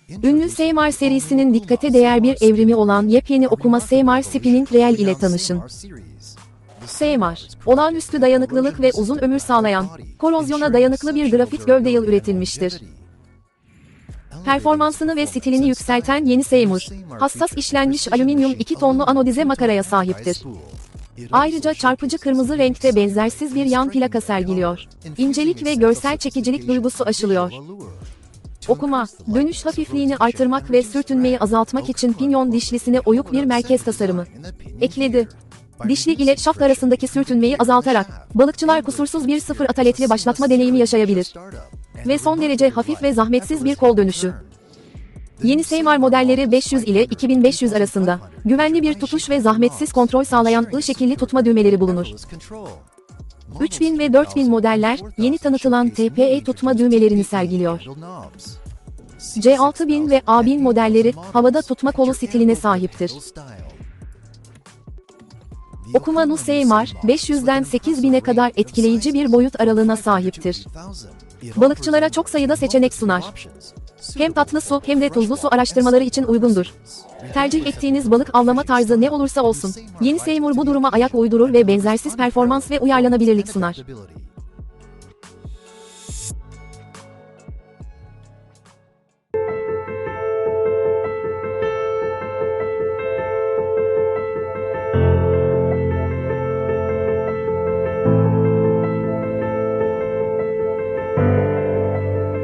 Ünlü Seymar serisinin dikkate değer bir evrimi olan yepyeni okuma Seymar Spinning Reel ile tanışın. Seymar, olağanüstü dayanıklılık ve uzun ömür sağlayan, korozyona dayanıklı bir grafit gövde yıl üretilmiştir. Performansını ve stilini yükselten yeni Seymar, hassas işlenmiş alüminyum 2 tonlu anodize makaraya sahiptir. Ayrıca çarpıcı kırmızı renkte benzersiz bir yan plaka sergiliyor. İncelik ve görsel çekicilik duygusu aşılıyor. Okuma, dönüş hafifliğini artırmak ve sürtünmeyi azaltmak için pinyon dişlisine oyuk bir merkez tasarımı ekledi. Dişli ile şaft arasındaki sürtünmeyi azaltarak, balıkçılar kusursuz bir sıfır ataletli başlatma deneyimi yaşayabilir. Ve son derece hafif ve zahmetsiz bir kol dönüşü. Yeni Seymar modelleri 500 ile 2500 arasında, güvenli bir tutuş ve zahmetsiz kontrol sağlayan I şekilli tutma düğmeleri bulunur. 3000 ve 4000 modeller, yeni tanıtılan TPE tutma düğmelerini sergiliyor. C6000 ve A1000 modelleri, havada tutma kolu stiline sahiptir. Okuma Nu Seymar, 500'den 8000'e kadar etkileyici bir boyut aralığına sahiptir. Balıkçılara çok sayıda seçenek sunar. Hem tatlı su hem de tuzlu su araştırmaları için uygundur. Tercih ettiğiniz balık avlama tarzı ne olursa olsun, yeni Seymar bu duruma ayak uydurur ve benzersiz performans ve uyarlanabilirlik sunar.